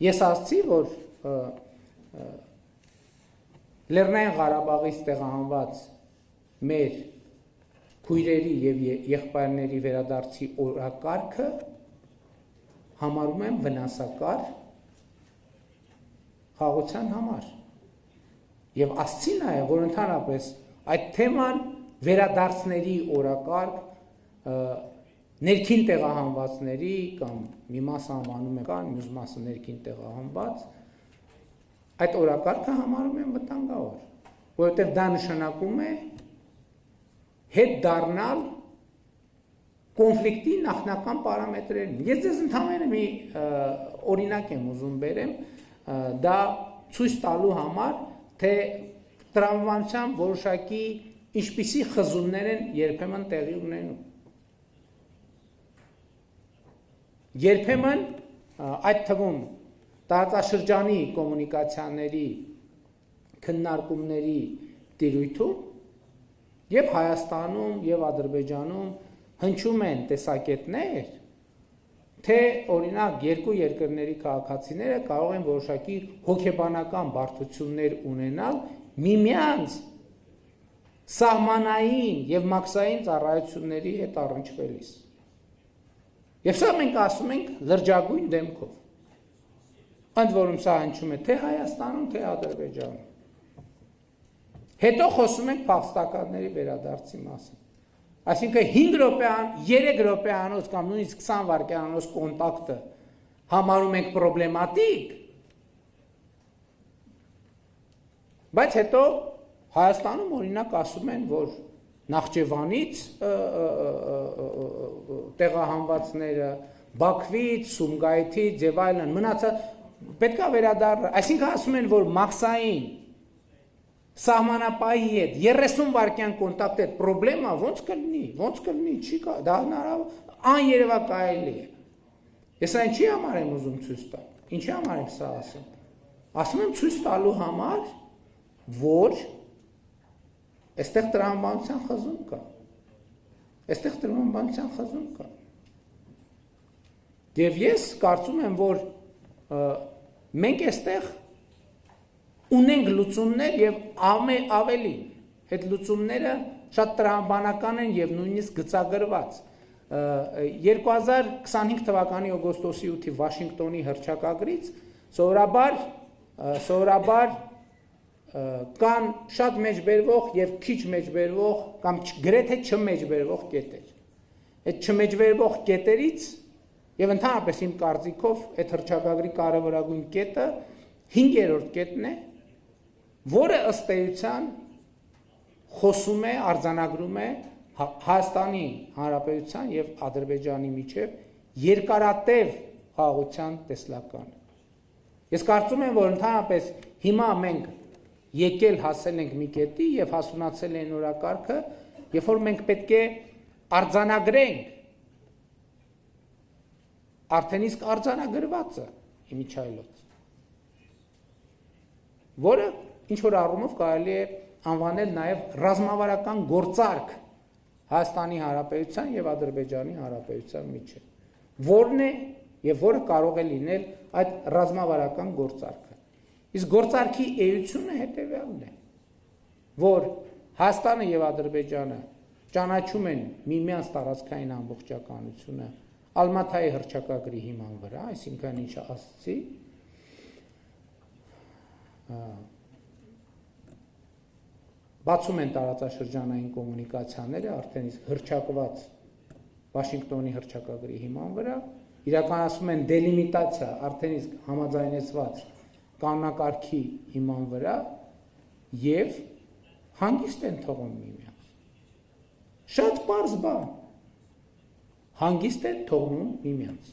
Ես ասացի, որ Լեռնային Ղարաբաղից տեղահանված մեր քույրերի եւ եղբայրների վերադարձի օրակարգը համարում եմ վնասակար խաղաղության համար։ Եվ ասացի նաեւ, որ ընդհանրապես այդ թեման վերադարձների օրակարգ ներքին տեղահանվածների կամ մի մասը անվանում են կան, մյուս մասը ներքին տեղահանված, այդ օրակարգը համարում են վտանգավոր, որովհետև դա նշանակում է հետ դառնալ կոնֆլիկտի նախնական պարամետրերին։ Ես ձեզ ընդհանրապես մի օրինակ եմ ուզում բերեմ, դա ցույց տալու համար, թե տրամաբանության որոշակի ինչպիսի խզումներ են երբեմն տեղի ունենում։ Երբեմն այդ թվում տարածաշրջանի կոմունիկացիաների քննարկումների տիրույթում եւ Հայաստանում եւ Ադրբեջանում հնչում են տեսակետներ, թե օրինակ երկու երկրների քաղաքացիները կարող են որոշակի հոգեբանական բարդություններ ունենալ միմյանց սահմանային եւ մաքսային ծառայությունների հետ առնչվելիս։ Եվ սա մենք ասում ենք լրջագույն դեմքով։ Ընդ որում սա հնչում է թե Հայաստանում, թե Ադրբեջանում։ Հետո խոսում ենք փախստականների վերադարձի մասին։ Այսինքն 5 րոպեան, 3 րոպեանոց կամ նույնիսկ 20 վայրկյանոց կոնտակտը համարում ենք պրոբլեմատիկ, բայց հետո Հայաստանում օրինակ ասում են, որ Նախճեվանից տեղահանվածները, Բաքվից, Սումգայիթից եւ այլն մնացած պետքա վերադառնա, այսինքն ասում են, որ մաքսային սահմանապահի հետ 30 վայրկյան կոնտակտ հետ պրոբլեմա ոնց կլինի, չի կա, դա հնարավոր աներևակայելի է։ Ես այն ինչի համար եմ ուզում ցույց տալ, ինչի համար եմ սա ասում։ Ասում եմ ցույց տալու համար, որ այստեղ տրամաբանության խզում կա։ Եվ ես կարծում եմ, որ մենք այստեղ ունենք լուծումներ եւ ավելին, այդ լուծումները շատ տրամաբանական են եւ նույնիսկ գծագրված։ 2025 թվականի օգոստոսի 8-ի Վաշինգտոնի հռչակագրից սովորաբար կան շատ մեջբերվող եւ քիչ մեջբերվող կամ գրեթե չմեջբերվող կետեր։ Այդ չմեջբերվող կետերից եւ ընդհանրապես իմ կարծիքով այդ հռչակագրի կարևորագույն կետը 5-րդ կետն է, որը ըստ էության խոսում է, արձանագրում է Հայաստանի Հանրապետության եւ Ադրբեջանի միջեւ երկարատև խաղաղության տեսլականը։ Ես կարծում եմ, որ ընդհանրապես հիմա մենք եկել հասել ենք մի կետի եւ հասունացել է օրակարգը, երբ որ մենք պետք է արձանագրենք արդեն իսկ արձանագրվածը իմիջայլոց, որը ինչ որ առումով կարելի է անվանել նաեւ ռազմավարական գործարք Հայաստանի Հանրապետության եւ Ադրբեջանի Հանրապետության միջեւ, որն է եւ որը կարող է լինել այդ ռազմավարական գործարքը։ Իսկ գործարքի էությունը հետևյալն է, որ Հայաստանը եւ Ադրբեջանը ճանաչում են միմյանց տարածքային ամբողջականությունը Ալմաթայի հռչակագրի հիման վրա, այսինքն ինչ ասացի, բացում են տարածաշրջանային կոմունիկացիաները արդեն իսկ հռչակված Վաշինգտոնի հռչակագրի հիման վրա, իրականացում են դելիմիտացիա արդեն իսկ համաձայնեցված կանոնակարգի հիման վրա եւ հանգիստ են թողում միմյանց։ Շատ պարզ բան։ Հանգիստ են թողնում միմյանց։